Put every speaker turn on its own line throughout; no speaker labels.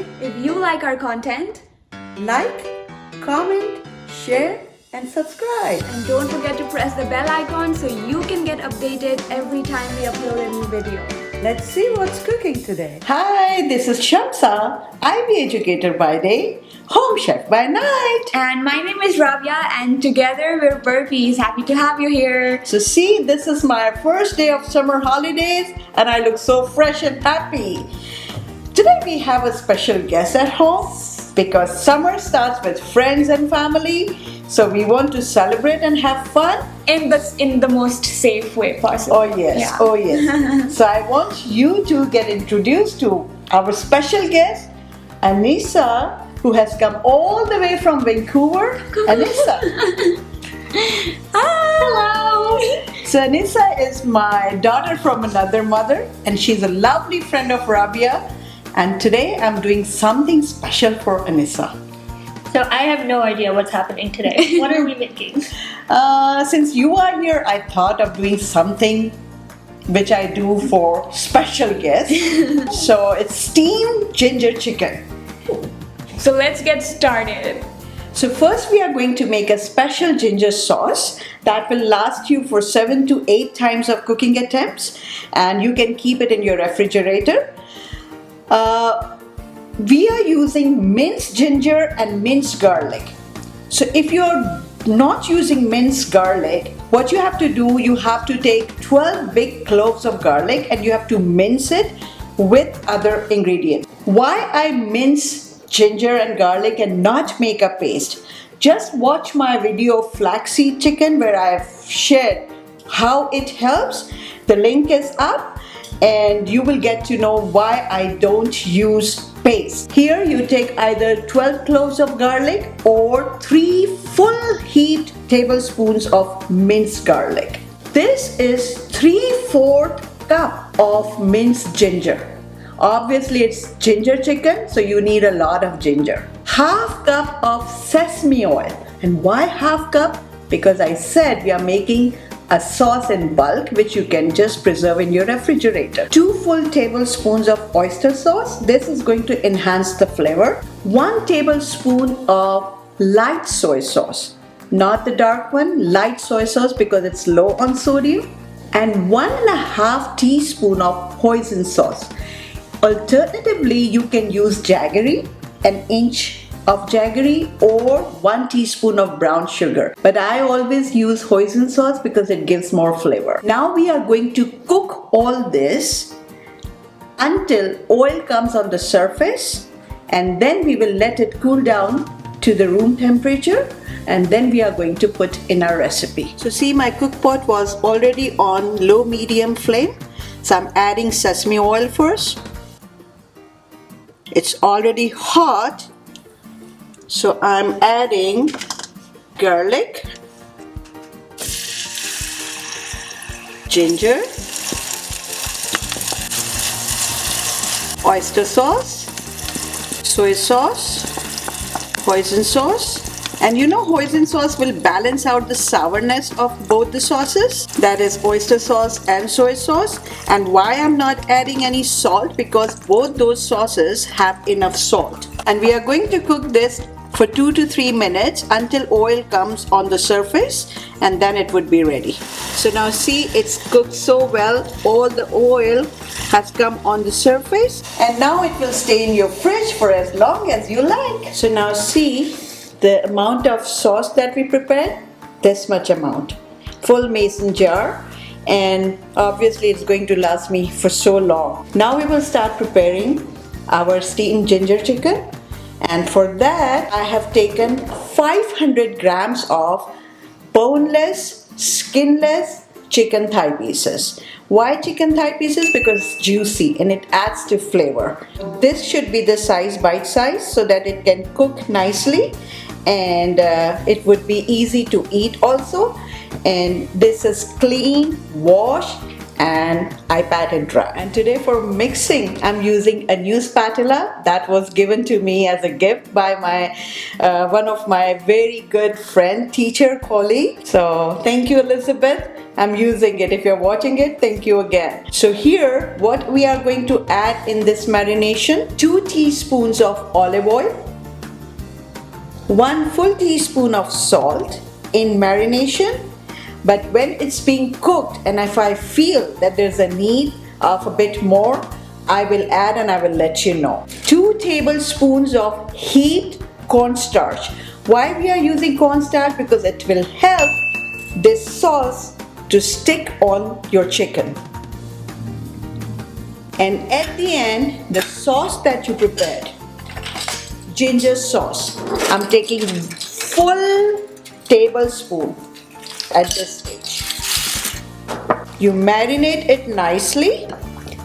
there. If you like our content,
Like, comment, share and subscribe.
and don't forget to press the bell icon so you can get updated every time we upload a new video.
Let's see what's cooking today. Hi, this is Shamsa, IB educator by day, home chef by night.
And my name is Rabia, and together we're Burpees. Happy to have you here.
So see, this is my first day of summer holidays and I look so fresh and happy. Today we have a special guest at home because summer starts with friends and family. So we want to celebrate and have fun.
In the most safe way possible.
Oh yes,
Yeah.
oh yes. So I want you to get introduced to our special guest, Anissa, who has come all the way from Vancouver. Anissa.
Hello.
So Anissa is my daughter from another mother and she's a lovely friend of Rabia. And today I'm doing something special for Anissa.
So I have no idea what's happening today. What are we making?
Since you are here, I thought of doing something which I do for special guests. So it's steamed ginger chicken.
So let's get started.
So first we are going to make a special ginger sauce that will last you for 7 to 8 times of cooking attempts, and you can keep it in your refrigerator. We are using minced ginger and minced garlic. So if you're not using minced garlic, what you have to do, you have to take 12 big cloves of garlic and you have to mince it with other ingredients. Why I mince ginger and garlic and not make a paste? Just watch my video of flaxseed chicken where I have shared how it helps. The link is up and you will get to know why I don't use paste. Here you take either 12 cloves of garlic or 3 full heaped tablespoons of minced garlic. This is 3/4 cup of minced ginger. Obviously it's ginger chicken, so you need a lot of ginger. Half cup of sesame oil. And why half cup? Because I said we are making a sauce in bulk which you can just preserve in your refrigerator. 2 full tablespoons of oyster sauce. This is going to enhance the flavor. 1 tablespoon of light soy sauce. Not the dark one, light soy sauce because it's low on sodium. And 1.5 teaspoon of hoisin sauce. Alternatively, you can use jaggery, an inch of jaggery or 1 teaspoon of brown sugar. But I always use hoisin sauce because it gives more flavor. Now we are going to cook all this until oil comes on the surface, and then we will let it cool down to the room temperature, and then we are going to put in our recipe. So see, my cook pot was already on low medium flame. So I'm adding sesame oil first. It's already hot. So I'm adding garlic, ginger, oyster sauce, soy sauce, hoisin sauce. And you know hoisin sauce will balance out the sourness of both the sauces. That is oyster sauce and soy sauce. And why I'm not adding any salt? Because both those sauces have enough salt. And we are going to cook this for 2 to 3 minutes until oil comes on the surface, and then it would be ready. So now see, it's cooked so well, all the oil has come on the surface, and now it will stay in your fridge for as long as you like. So now see the amount of sauce that we prepared, this much amount, full mason jar, and obviously it's going to last me for so long. Now we will start preparing our steamed ginger chicken. And for that, I have taken 500 grams of boneless, skinless chicken thigh pieces. Why chicken thigh pieces? Because it's juicy and it adds to flavor. This should be the size, bite size, so that it can cook nicely and it would be easy to eat also. And this is clean, washed and I pat it dry. And today for mixing, I'm using a new spatula that was given to me as a gift by my one of my very good friend, teacher, colleague. So thank you, Elizabeth. I'm using it. If you're watching it, thank you again. So here, what we are going to add in this marination, 2 teaspoons of olive oil, 1 full teaspoon of salt in marination. But when it's being cooked and if I feel that there's a need of a bit more, I will add and I will let you know. 2 tablespoons of heaped cornstarch. Why we are using cornstarch? Because it will help this sauce to stick on your chicken. And at the end, the sauce that you prepared, ginger sauce, I'm taking full tablespoon at this stage. You marinate it nicely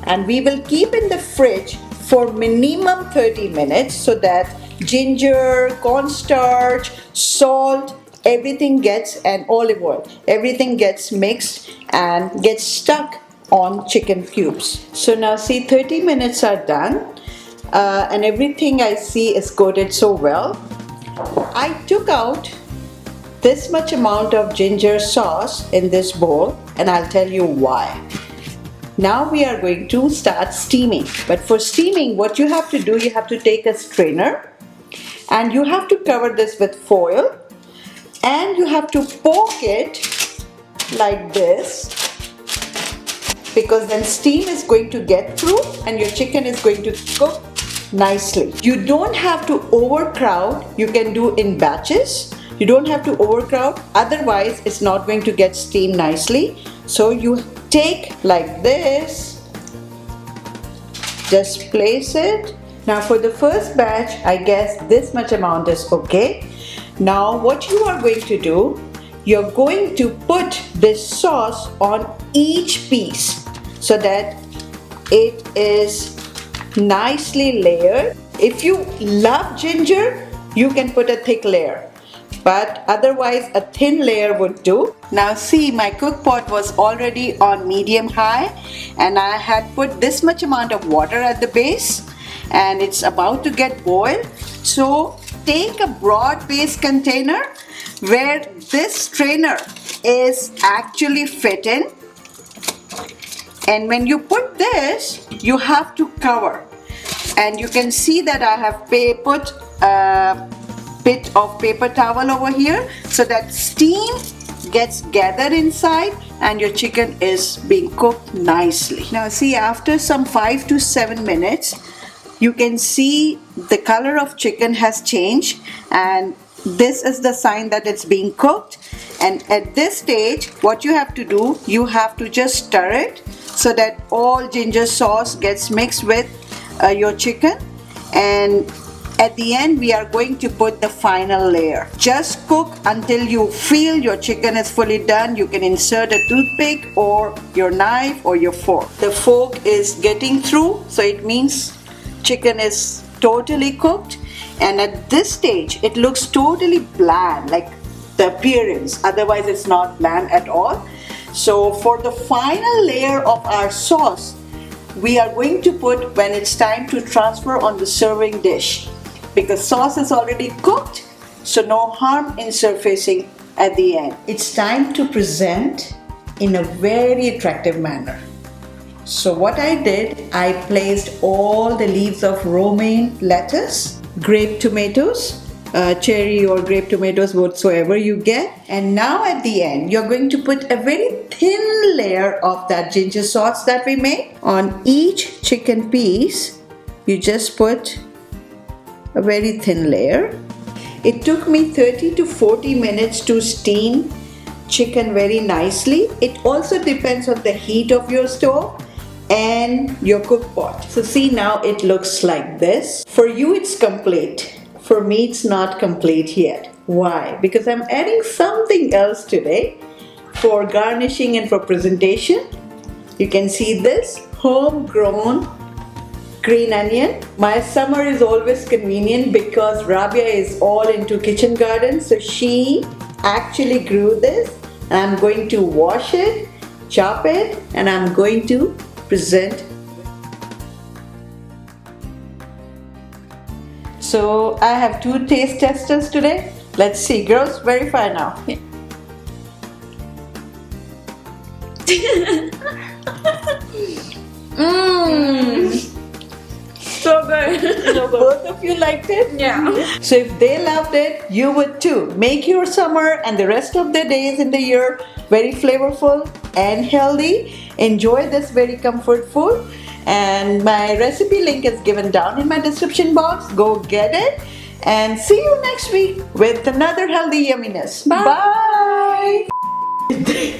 and we will keep in the fridge for minimum 30 minutes so that ginger, cornstarch, salt, everything gets, and olive oil, everything gets mixed and gets stuck on chicken cubes. So now see, 30 minutes are done and everything I see is coated so well. I took out this much amount of ginger sauce in this bowl and I'll tell you why. Now we are going to start steaming. But for steaming, what you have to do, you have to take a strainer and you have to cover this with foil and you have to poke it like this, because then steam is going to get through and your chicken is going to cook nicely. You don't have to overcrowd. You can do in batches. You don't have to overcrowd, otherwise it's not going to get steamed nicely. So you take like this, just place it. Now for the first batch, I guess this much amount is okay. Now what you are going to do, you're going to put this sauce on each piece so that it is nicely layered. If you love ginger, you can put a thick layer, but otherwise a thin layer would do. Now see, my cook pot was already on medium high and I had put this much amount of water at the base and it's about to get boiled. So take a broad base container where this strainer is actually fit in, and when you put this, you have to cover, and you can see that I have put a bit of paper towel over here so that steam gets gathered inside and your chicken is being cooked nicely. Now see, after some 5 to 7 minutes, you can see the color of chicken has changed and this is the sign that it's being cooked. And at this stage, what you have to do, you have to just stir it so that all ginger sauce gets mixed with your chicken. And at the end, we are going to put the final layer. Just cook until you feel your chicken is fully done. You can insert a toothpick or your knife or your fork. The fork is getting through, so it means chicken is totally cooked. And at this stage, it looks totally bland, like the appearance. Otherwise, it's not bland at all. So for the final layer of our sauce, we are going to put when it's time to transfer on the serving dish, because sauce is already cooked, so no harm in surfacing at the end. It's time to present in a very attractive manner. So what I did, I placed all the leaves of romaine lettuce, grape tomatoes, cherry or grape tomatoes, whatsoever you get. And now at the end, you're going to put a very thin layer of that ginger sauce that we made. On each chicken piece, you just put a very thin layer. It took me 30 to 40 minutes to steam chicken very nicely. It also depends on the heat of your stove and your cook pot. So see, now it looks like this. For you it's complete. For me it's not complete yet. Why? Because I'm adding something else today for garnishing and for presentation. You can see this homegrown green onion. My summer is always convenient because Rabia is all into kitchen garden, so she actually grew this. I'm going to wash it, chop it, and I'm going to present. So I have 2 taste testers today. Let's see, girls, verify now.
So good.
Both of you liked it?
Yeah.
So if they loved it, you would too. Make your summer and the rest of the days in the year very flavorful and healthy. Enjoy this very comfort food. And my recipe link is given down in my description box. Go get it. And see you next week with another healthy yumminess.
Bye.
Bye.